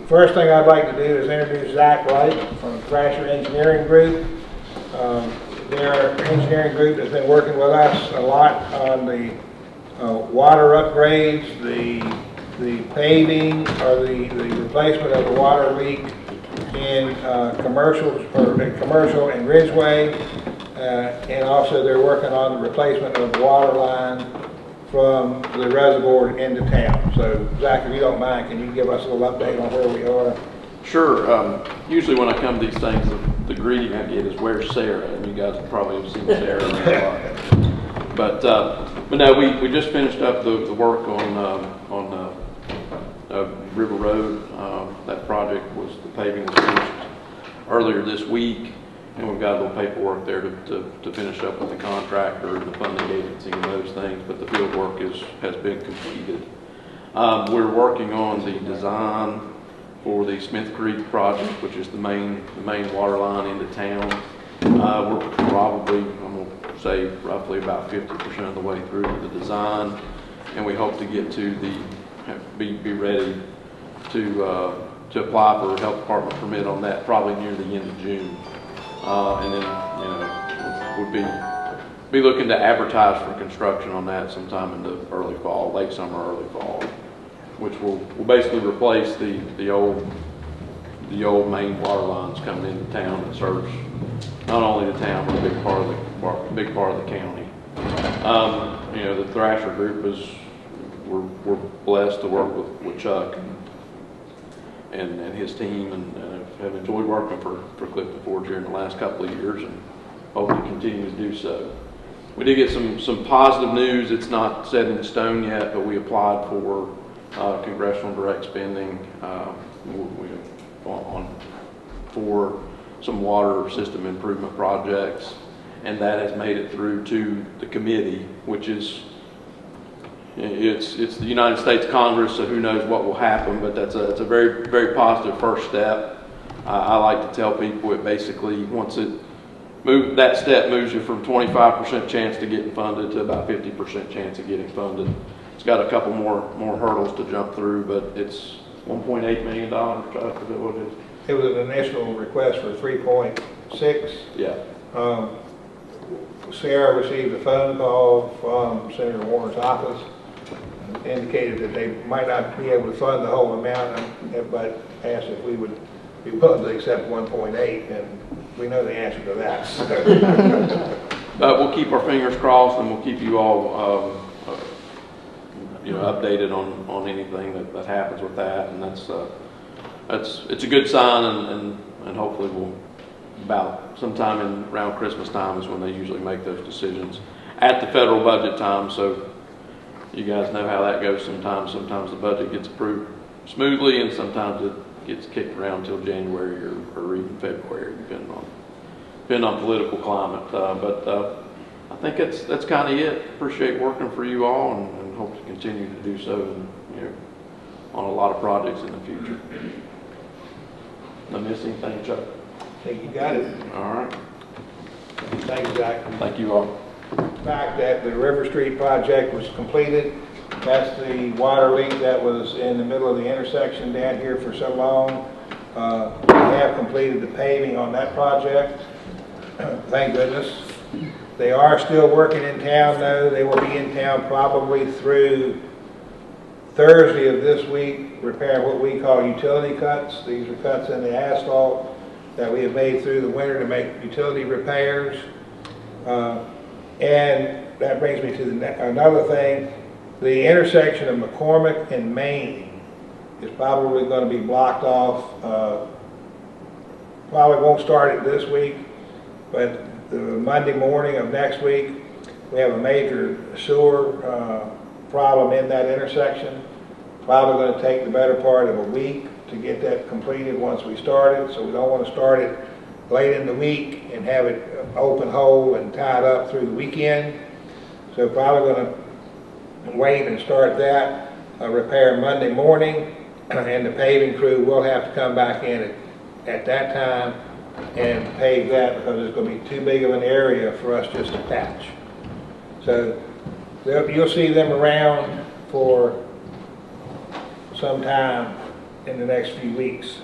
First thing I'd like to do is introduce Zach Wright from Thrasher Engineering Group. Their engineering group has been working with us a lot on the water upgrades, the paving, or the replacement of the water leak in commercial and Ridgeway, and also they're working on the replacement of the water line from the reservoir into town. So, Zach, if you don't mind, can you give us a little update on where we are? Sure. Usually when I come to these things, the greeting I get is "Where's Sarah?" And you guys probably have seen Sarah a lot. But no, we just finished up the work on River Road. That project was, the paving was finished earlier this week, and we've got a little paperwork there to finish up with the contractor and the funding agency and those things. But the field work has been completed. We're working on the design for the Smith Creek project, which is the main water line into town. We're probably, I'm going to say, roughly about 50% of the way through the design, and we hope to get to be ready to apply for a health department permit on that probably near the end of June, and then would be looking to advertise for construction on that sometime in the early fall, late summer, early fall, which will basically replace the old main water lines coming into town that serves not only the town but a big part of the county. The Thrasher group we're blessed to work with Chuck and his team, and have enjoyed working for Clifton Forge here in the last couple of years, and hopefully continue to do so. We did get some positive news. It's not set in stone yet, but we applied for congressional direct spending for some water system improvement projects, and that has made it through to the committee, which is it's the United States Congress, so who knows what will happen, but it's a very, very positive first step. I like to tell people it basically, once that step moves you from 25% chance to getting funded to about 50% chance of getting funded. It's got a couple more hurdles to jump through, but it's $1.8 million. Chuck, is that what it is? It was an initial request for 3.6. Yeah. Sarah received a phone call from Senator Warner's office, indicated that they might not be able to fund the whole amount, but asked if we would be willing to accept 1.8, and we know the answer to that. But we'll keep our fingers crossed, and we'll keep you all updated on anything that happens with that, and it's a good sign, and hopefully we'll, about sometime around Christmas time is when they usually make those decisions at the federal budget time. So you guys know how that goes. Sometimes the budget gets approved smoothly, and sometimes it gets kicked around till January or even February, depending on political climate. But I think that's kind of it. Appreciate working for you all, and hope to continue to do so, on a lot of projects in the future. Did I miss anything, Chuck? I think you got it. All right. Thank you, Zach. Thank you all. The fact that the River Street project was completed, that's the water leak that was in the middle of the intersection down here for so long. We have completed the paving on that project. Thank goodness. They are still working in town, though. They will be in town probably through Thursday of this week, repairing what we call utility cuts. These are cuts in the asphalt that we have made through the winter to make utility repairs. And that brings me to another thing. The intersection of McCormick and Main is probably going to be blocked off. Probably won't start it this week, but the Monday morning of next week, we have a major sewer problem in that intersection. Probably going to take the better part of a week to get that completed once we start it, so we don't want to start it late in the week and have it open hole and tied up through the weekend. So probably going to wait and start that repair Monday morning, and the paving crew will have to come back in at that time and pave that, because it's going to be too big of an area for us just to patch. So you'll see them around for some time in the next few weeks.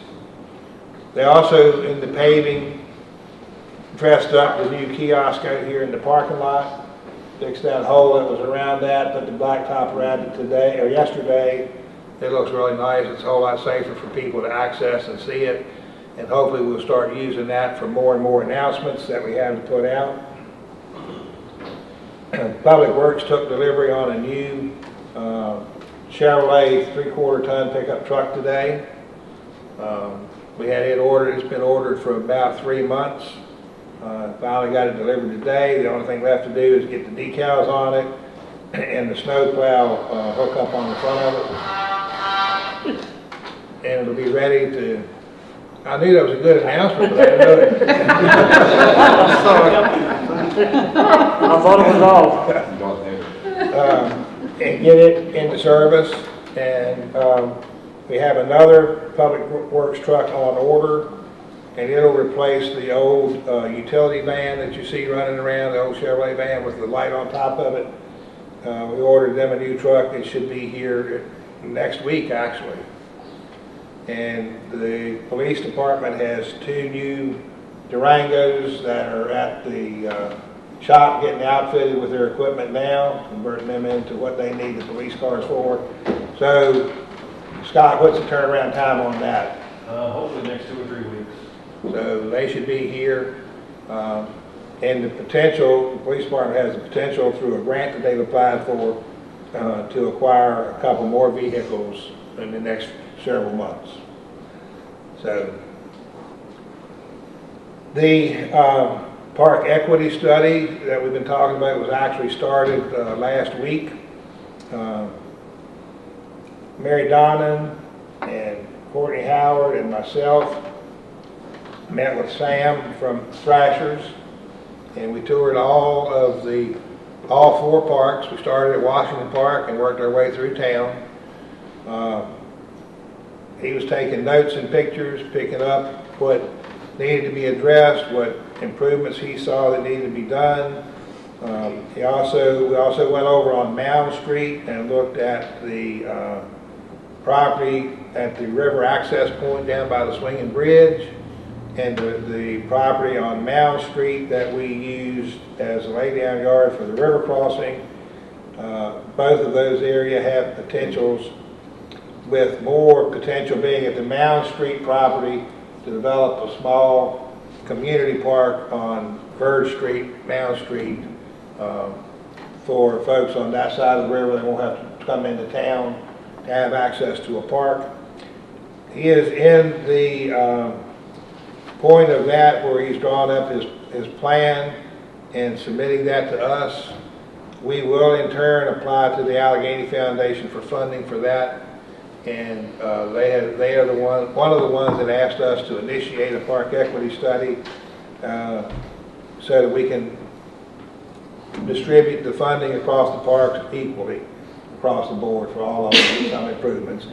They also, in the paving, dressed up the new kiosk out here in the parking lot, fixed that hole that was around that, put the blacktop around it today, or yesterday. It looks really nice. It's a whole lot safer for people to access and see it. And hopefully we'll start using that for more and more announcements that we have to put out. Public Works took delivery on a new Chevrolet 3/4 ton pickup truck today. We had it ordered. It's been ordered for about 3 months. Finally got it delivered today. The only thing left to do is get the decals on it and the snowplow hook up on the front of it. And it'll be ready to... I knew that was a good announcement, but I didn't know it. I thought it was off. And get it into service. And we have another Public Works truck on order, and it'll replace the old utility van that you see running around, the old Chevrolet van with the light on top of it. We ordered them a new truck. It should be here next week, actually. And the police department has 2 new Durangos that are at the shop getting outfitted with their equipment now, converting them into what they need the police cars for. So, Scott, what's the turnaround time on that? Hopefully next 2 or 3 weeks. So they should be here. And the potential, the police department has the potential through a grant that they've applied for to acquire a couple more vehicles in the next several months. So the park equity study that we've been talking about was actually started last week. Mary Donnan and Courtney Howard and myself met with Sam from Thrashers, and we toured all 4 parks. We started at Washington Park and worked our way through town. He was taking notes and pictures, picking up what needed to be addressed, what improvements he saw that needed to be done. We also went over on Mound Street and looked at the property at the river access point down by the swinging bridge, and the property on Mound Street that we used as a laydown yard for the river crossing. Both of those areas have potentials, with more potential being at the Mound Street property to develop a small community park on Verge Street, Mound Street, for folks on that side of the river that won't have to come into town to have access to a park. He is in the point of that where he's drawn up his plan and submitting that to us. We will in turn apply to the Allegheny Foundation for funding for that, and they are one of the ones that asked us to initiate a park equity study so that we can distribute the funding across the parks equally across the board for all of some improvements.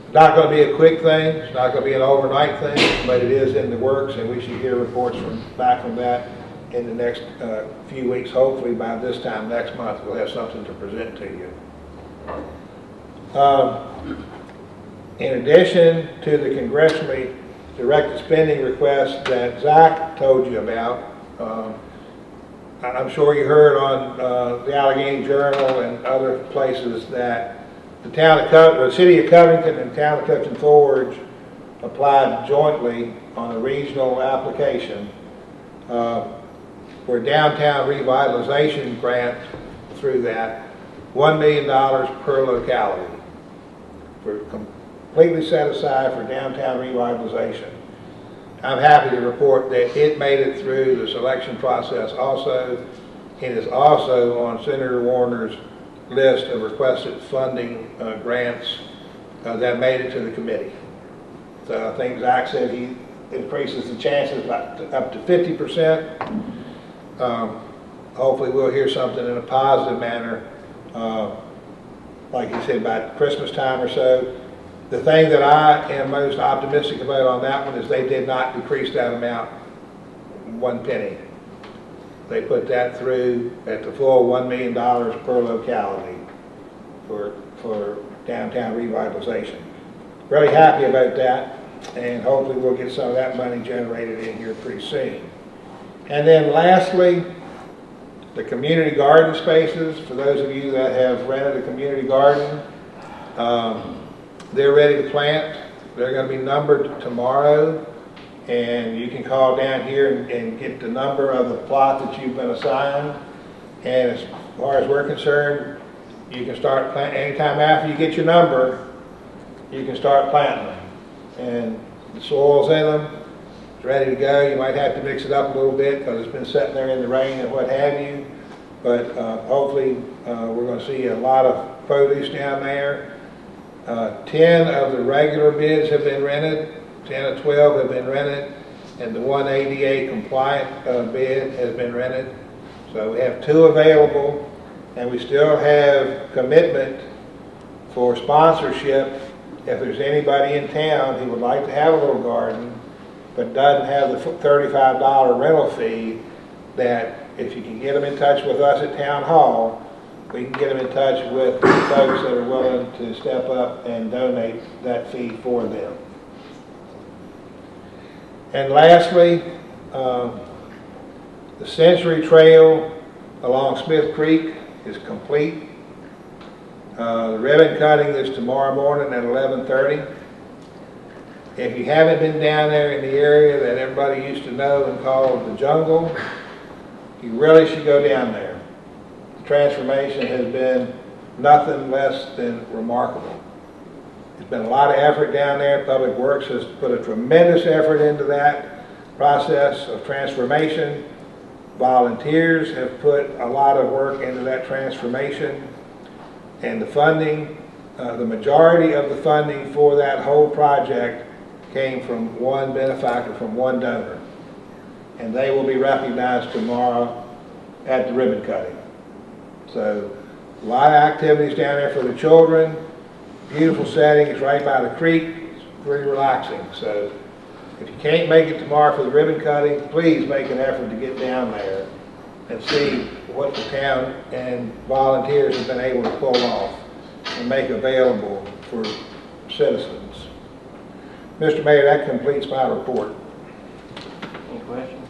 It's not going to be a quick thing. It's not going to be an overnight thing, but it is in the works, and we should hear reports back from that in the next few weeks. Hopefully by this time next month we'll have something to present to you. In addition to the congressionally directed spending request that Zach told you about, I'm sure you heard on the Allegheny Journal and other places that the city of Covington and town of Clifton Forge applied jointly on a regional application for downtown revitalization grant through that, $1 million per locality, for completely set aside for downtown revitalization. I'm happy to report that it made it through the selection process also. It is also on Senator Warner's list of requested funding grants that made it to the committee. So I think Zach said he increases the chances up to 50%. Hopefully we'll hear something in a positive manner, like he said, by Christmas time or so. The thing that I am most optimistic about on that one is they did not decrease that amount 1 penny. They put that through at the full $1 million per locality for downtown revitalization. really happy about that, and hopefully we'll get some of that money generated in here pretty soon. And then lastly, the community garden spaces. For those of you that have rented a community garden, they're ready to plant. They're going to be numbered tomorrow, and you can call down here and get the number of the plot that you've been assigned. And as far as we're concerned, you can start planting anytime after you get your number. You can start planting them, and the soil's in them. It's ready to go. You might have to mix it up a little bit because it's been sitting there in the rain and what have you. But hopefully we're going to see a lot of produce down there. 10 of the regular bids have been rented. 10 of 12 have been rented, and the one ADA compliant bid has been rented. So we have 2 available, and we still have commitment for sponsorship. If there's anybody in town who would like to have a little garden but doesn't have the $35 rental fee, that if you can get them in touch with us at Town Hall, we can get them in touch with the folks that are willing to step up and donate that fee for them. And lastly, the Century Trail along Smith Creek is complete. The ribbon cutting is tomorrow morning at 11:30. If you haven't been down there in the area that everybody used to know and call the jungle, you really should go down there. The transformation has been nothing less than remarkable. There's been a lot of effort down there. Public Works has put a tremendous effort into that process of transformation. Volunteers have put a lot of work into that transformation. And the funding, the majority of the funding for that whole project came from one benefactor, from one donor. And they will be recognized tomorrow at the ribbon cutting. So a lot of activities down there for the children. Beautiful setting. It's right by the creek. It's pretty relaxing. So if you can't make it tomorrow for the ribbon cutting, please make an effort to get down there and see what the town and volunteers have been able to pull off and make available for citizens. Mr. Mayor, that completes my report. Any questions?